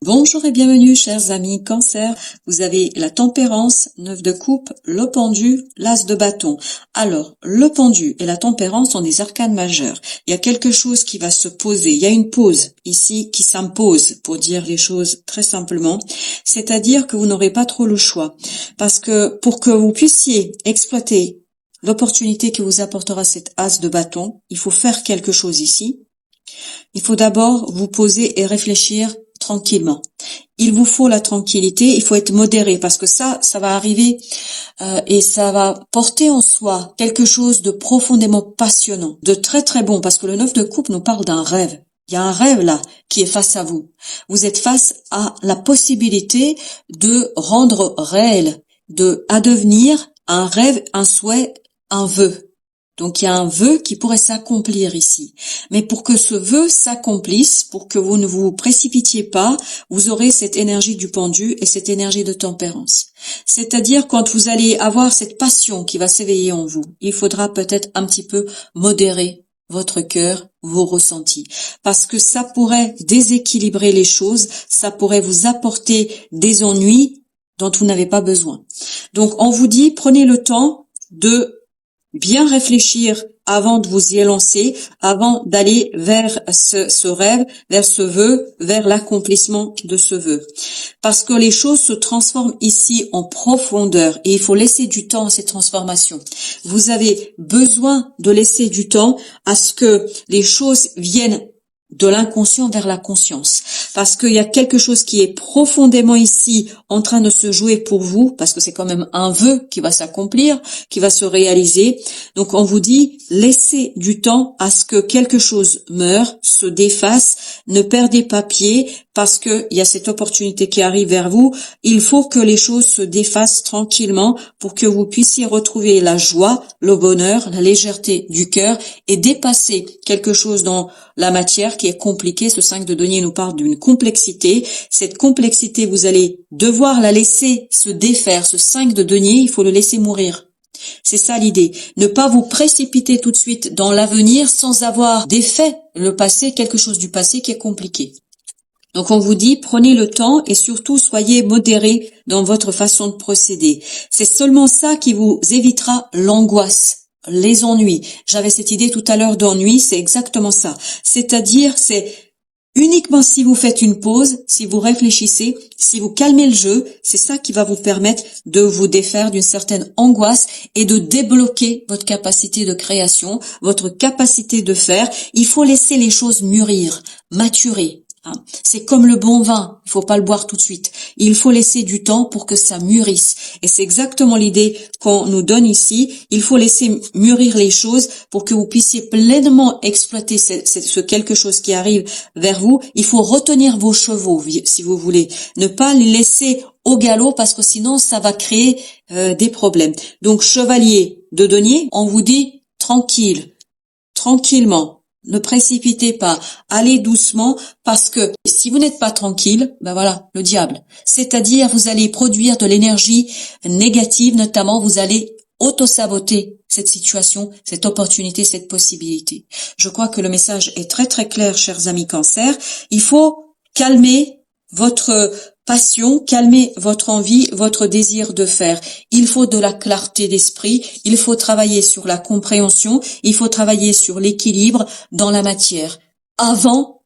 Bonjour et bienvenue chers amis Cancer, vous avez la tempérance, 9 de coupe, le pendu, l'as de bâton. Alors, le pendu et la tempérance sont des arcanes majeurs. Il y a quelque chose qui va se poser, il y a une pause ici qui s'impose pour dire les choses très simplement, c'est-à-dire que vous n'aurez pas trop le choix. Parce que pour que vous puissiez exploiter l'opportunité que vous apportera cet as de bâton, il faut faire quelque chose ici. Il faut d'abord vous poser et réfléchir tranquillement. Il vous faut la tranquillité, il faut être modéré parce que ça va arriver et ça va porter en soi quelque chose de profondément passionnant, de très très bon parce que le 9 de coupe nous parle d'un rêve. Il y a un rêve là qui est face à vous. Vous êtes face à la possibilité de rendre réel, à devenir un rêve, un souhait, un vœu. Donc il y a un vœu qui pourrait s'accomplir ici. Mais pour que ce vœu s'accomplisse, pour que vous ne vous précipitiez pas, vous aurez cette énergie du pendu et cette énergie de tempérance. C'est-à-dire quand vous allez avoir cette passion qui va s'éveiller en vous, il faudra peut-être un petit peu modérer votre cœur, vos ressentis. Parce que ça pourrait déséquilibrer les choses, ça pourrait vous apporter des ennuis dont vous n'avez pas besoin. Donc on vous dit, prenez le temps de bien réfléchir avant de vous y lancer, avant d'aller vers ce rêve, vers ce vœu, vers l'accomplissement de ce vœu. Parce que les choses se transforment ici en profondeur et il faut laisser du temps à ces transformations. Vous avez besoin de laisser du temps à ce que les choses viennent de l'inconscient vers la conscience. Parce qu'il y a quelque chose qui est profondément ici en train de se jouer pour vous, parce que c'est quand même un vœu qui va s'accomplir, qui va se réaliser. Donc on vous dit, laissez du temps à ce que quelque chose meure, se défasse, ne perdez pas pied, parce que il y a cette opportunité qui arrive vers vous. Il faut que les choses se défassent tranquillement pour que vous puissiez retrouver la joie, le bonheur, la légèreté du cœur et dépasser quelque chose dans la matière qui est compliquée. Ce 5 de denier nous parle d'une complexité. Cette complexité, vous allez devoir la laisser se défaire. Ce 5 de denier, il faut le laisser mourir. C'est ça l'idée. Ne pas vous précipiter tout de suite dans l'avenir sans avoir défait le passé, quelque chose du passé qui est compliqué. Donc on vous dit, prenez le temps et surtout soyez modérés dans votre façon de procéder. C'est seulement ça qui vous évitera l'angoisse, les ennuis. J'avais cette idée tout à l'heure d'ennui, c'est exactement ça. C'est-à-dire, c'est uniquement si vous faites une pause, si vous réfléchissez, si vous calmez le jeu, c'est ça qui va vous permettre de vous défaire d'une certaine angoisse et de débloquer votre capacité de création, votre capacité de faire. Il faut laisser les choses mûrir, maturer. C'est comme le bon vin, il faut pas le boire tout de suite. Il faut laisser du temps pour que ça mûrisse. Et c'est exactement l'idée qu'on nous donne ici. Il faut laisser mûrir les choses pour que vous puissiez pleinement exploiter ce quelque chose qui arrive vers vous. Il faut retenir vos chevaux, si vous voulez. Ne pas les laisser au galop parce que sinon ça va créer des problèmes. Donc chevalier de denier, on vous dit tranquille, tranquillement. Ne précipitez pas, allez doucement parce que si vous n'êtes pas tranquille, ben voilà, le diable. C'est-à-dire vous allez produire de l'énergie négative, notamment vous allez auto-saboter cette situation, cette opportunité, cette possibilité. Je crois que le message est très très clair, chers amis Cancer. Il faut calmer votre passion, calmer votre envie, votre désir de faire. Il faut de la clarté d'esprit, il faut travailler sur la compréhension, il faut travailler sur l'équilibre dans la matière avant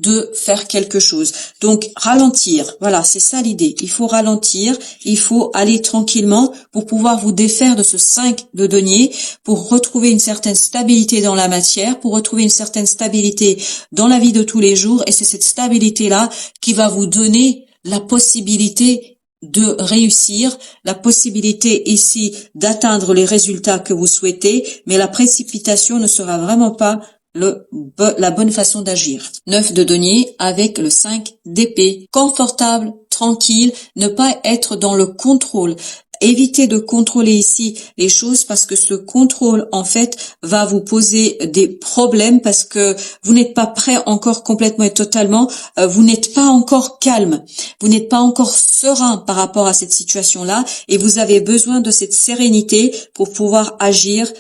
de faire quelque chose. Donc ralentir, voilà, c'est ça l'idée. Il faut ralentir, il faut aller tranquillement pour pouvoir vous défaire de ce 5 de denier, pour retrouver une certaine stabilité dans la matière, pour retrouver une certaine stabilité dans la vie de tous les jours. Et c'est cette stabilité-là qui va vous donner la possibilité de réussir, la possibilité ici d'atteindre les résultats que vous souhaitez, mais la précipitation ne sera vraiment pas la bonne façon d'agir. 9 de denier avec le 5 d'épée. Confortable, tranquille, ne pas être dans le contrôle. Évitez de contrôler ici les choses parce que ce contrôle, en fait, va vous poser des problèmes parce que vous n'êtes pas prêt encore complètement et totalement, vous n'êtes pas encore calme, vous n'êtes pas encore serein par rapport à cette situation-là et vous avez besoin de cette sérénité pour pouvoir agir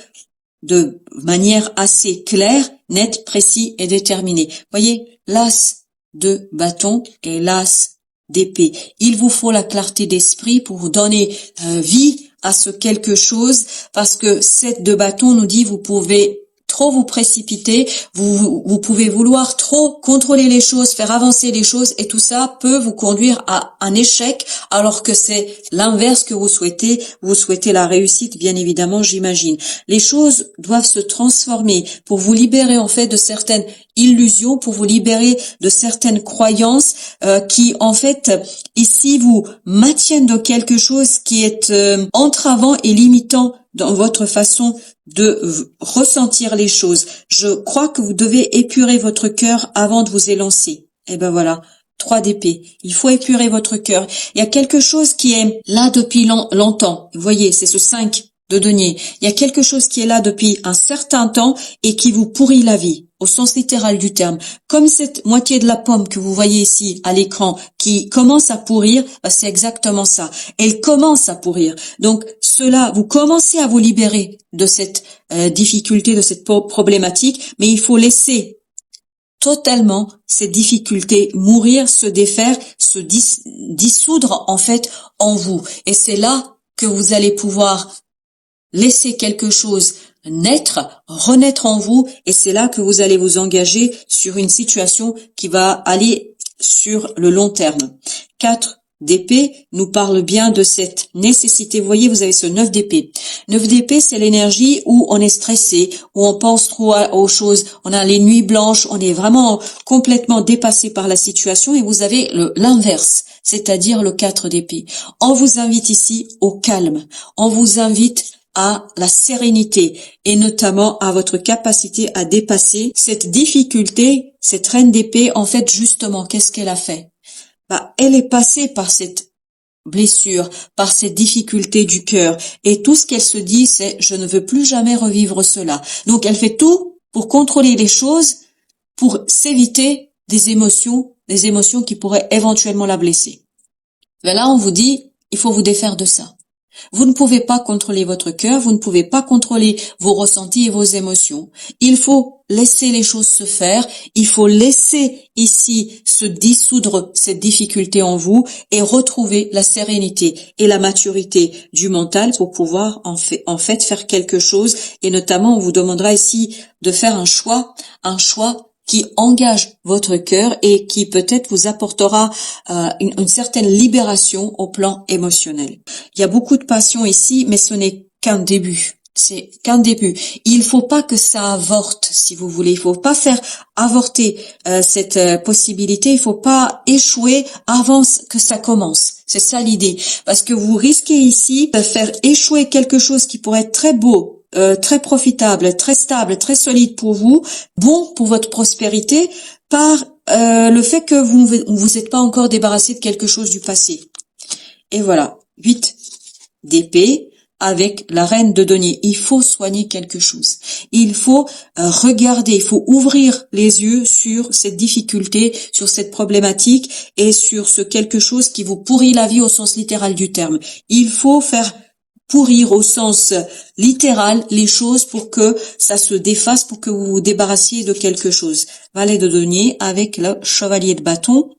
de manière assez claire, nette, précise et déterminée. Voyez, l'as de bâton et l'as d'épée. Il vous faut la clarté d'esprit pour donner vie à ce quelque chose, parce que 7 de bâton nous dit vous pouvez trop vous précipiter, vous pouvez vouloir trop contrôler les choses, faire avancer les choses, et tout ça peut vous conduire à un échec, alors que c'est l'inverse que vous souhaitez la réussite, bien évidemment, j'imagine. Les choses doivent se transformer pour vous libérer en fait de certaines illusions, pour vous libérer de certaines croyances qui en fait ici vous maintiennent dans quelque chose qui est entravant et limitant dans votre façon de ressentir les choses. Je crois que vous devez épurer votre cœur avant de vous élancer. Et ben voilà, 3 d'épée. Il faut épurer votre cœur. Il y a quelque chose qui est là depuis longtemps. Vous voyez, c'est ce 5 de denier. Il y a quelque chose qui est là depuis un certain temps et qui vous pourrit la vie, au sens littéral du terme. Comme cette moitié de la pomme que vous voyez ici à l'écran qui commence à pourrir, c'est exactement ça. Elle commence à pourrir. Donc cela, vous commencez à vous libérer de cette difficulté, de cette problématique, mais il faut laisser totalement cette difficulté mourir, se défaire, se dissoudre en fait en vous. Et c'est là que vous allez pouvoir laisser quelque chose naître, renaître en vous, et c'est là que vous allez vous engager sur une situation qui va aller sur le long terme. 4 d'épée nous parle bien de cette nécessité. Vous voyez, vous avez ce 9 d'épée. 9 d'épée, c'est l'énergie où on est stressé, où on pense trop aux choses, on a les nuits blanches, on est vraiment complètement dépassé par la situation, et vous avez l'inverse, c'est-à-dire le 4 d'épée. On vous invite ici au calme, on vous invite à la sérénité et notamment à votre capacité à dépasser cette difficulté. Cette reine d'épée, en fait, justement, qu'est-ce qu'elle a fait? Elle est passée par cette blessure, par cette difficulté du cœur, et tout ce qu'elle se dit, c'est je ne veux plus jamais revivre cela. Donc elle fait tout pour contrôler les choses, pour s'éviter des émotions qui pourraient éventuellement la blesser. Mais là, on vous dit, il faut vous défaire de ça. Vous ne pouvez pas contrôler votre cœur, vous ne pouvez pas contrôler vos ressentis et vos émotions. Il faut laisser les choses se faire, il faut laisser ici se dissoudre cette difficulté en vous et retrouver la sérénité et la maturité du mental pour pouvoir en fait faire quelque chose. Et notamment, on vous demandera ici de faire un choix qui engage votre cœur et qui peut-être vous apportera une certaine libération au plan émotionnel. Il y a beaucoup de passion ici, mais ce n'est qu'un début. C'est qu'un début. Il faut pas que ça avorte, si vous voulez. Il faut pas faire avorter cette possibilité. Il faut pas échouer avant que ça commence. C'est ça l'idée. Parce que vous risquez ici de faire échouer quelque chose qui pourrait être très beau, très profitable, très stable, très solide pour vous, bon pour votre prospérité, par le fait que vous êtes pas encore débarrassé de quelque chose du passé. Et voilà, 8 d'épée avec la reine de denier. Il faut soigner quelque chose. Il faut regarder, il faut ouvrir les yeux sur cette difficulté, sur cette problématique et sur ce quelque chose qui vous pourrit la vie au sens littéral du terme. Il faut faire pourrir au sens littéral les choses pour que ça se défasse, pour que vous vous débarrassiez de quelque chose. Valet de denier avec le chevalier de bâton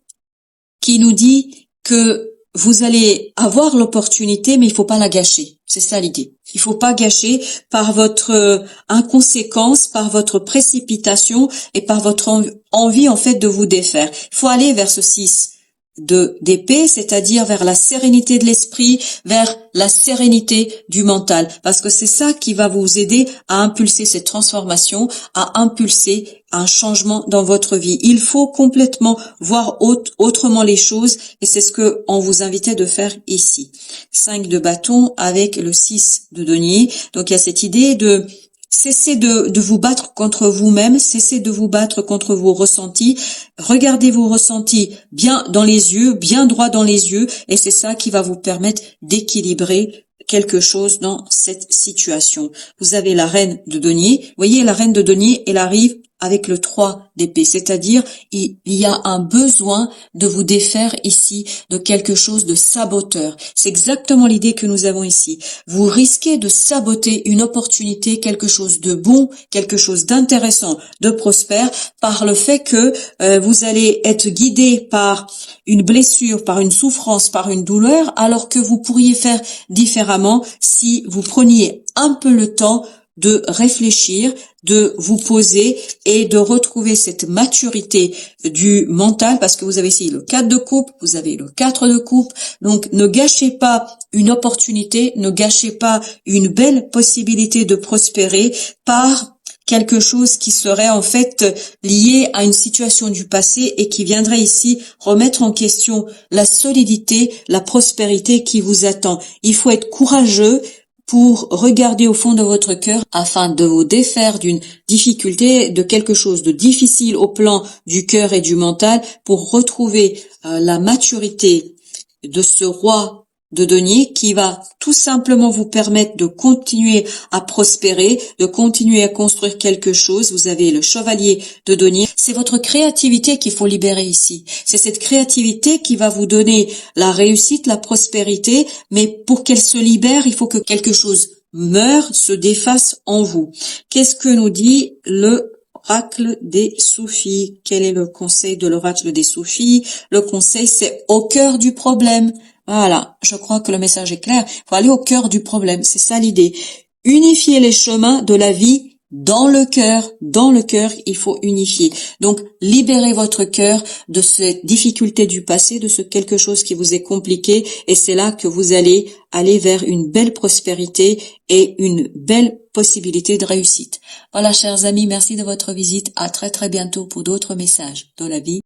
qui nous dit que vous allez avoir l'opportunité, mais il faut pas la gâcher. C'est ça l'idée. Il faut pas gâcher par votre inconséquence, par votre précipitation et par votre envie en fait de vous défaire. Il faut aller vers ce 6 d'épée, c'est-à-dire vers la sérénité de l'esprit, vers la sérénité du mental, parce que c'est ça qui va vous aider à impulser cette transformation, à impulser un changement dans votre vie. Il faut complètement voir autrement les choses, et c'est ce que on vous invitait de faire ici. 5 de bâton avec le 6 de denier. Donc il y a cette idée de cessez de vous battre contre vous-même, cessez de vous battre contre vos ressentis, regardez vos ressentis bien dans les yeux, bien droit dans les yeux, et c'est ça qui va vous permettre d'équilibrer quelque chose dans cette situation. Vous avez la reine de denier. Vous voyez, la reine de denier, elle arrive avec le 3 d'épée, c'est-à-dire il y a un besoin de vous défaire ici de quelque chose de saboteur. C'est exactement l'idée que nous avons ici. Vous risquez de saboter une opportunité, quelque chose de bon, quelque chose d'intéressant, de prospère, par le fait que vous allez être guidé par une blessure, par une souffrance, par une douleur, alors que vous pourriez faire différemment si vous preniez un peu le temps de réfléchir, de vous poser et de retrouver cette maturité du mental, parce que vous avez ici le 4 de coupe, vous avez le 4 de coupe, donc ne gâchez pas une opportunité, ne gâchez pas une belle possibilité de prospérer par quelque chose qui serait en fait lié à une situation du passé et qui viendrait ici remettre en question la solidité, la prospérité qui vous attend. Il faut être courageux pour regarder au fond de votre cœur afin de vous défaire d'une difficulté, de quelque chose de difficile au plan du cœur et du mental, pour retrouver la maturité de ce roi de denier qui va tout simplement vous permettre de continuer à prospérer, de continuer à construire quelque chose. Vous avez le chevalier de denier. C'est votre créativité qu'il faut libérer ici. C'est cette créativité qui va vous donner la réussite, la prospérité, mais pour qu'elle se libère, il faut que quelque chose meure, se défasse en vous. Qu'est-ce que nous dit l'oracle des Soufis? Quel est le conseil de l'oracle des Soufis? Le conseil, c'est au cœur du problème. Voilà, je crois que le message est clair. Il faut aller au cœur du problème, c'est ça l'idée. Unifier les chemins de la vie dans le cœur, il faut unifier. Donc, libérez votre cœur de cette difficulté du passé, de ce quelque chose qui vous est compliqué, et c'est là que vous allez aller vers une belle prospérité et une belle possibilité de réussite. Voilà, chers amis, merci de votre visite. À très très bientôt pour d'autres messages de la vie.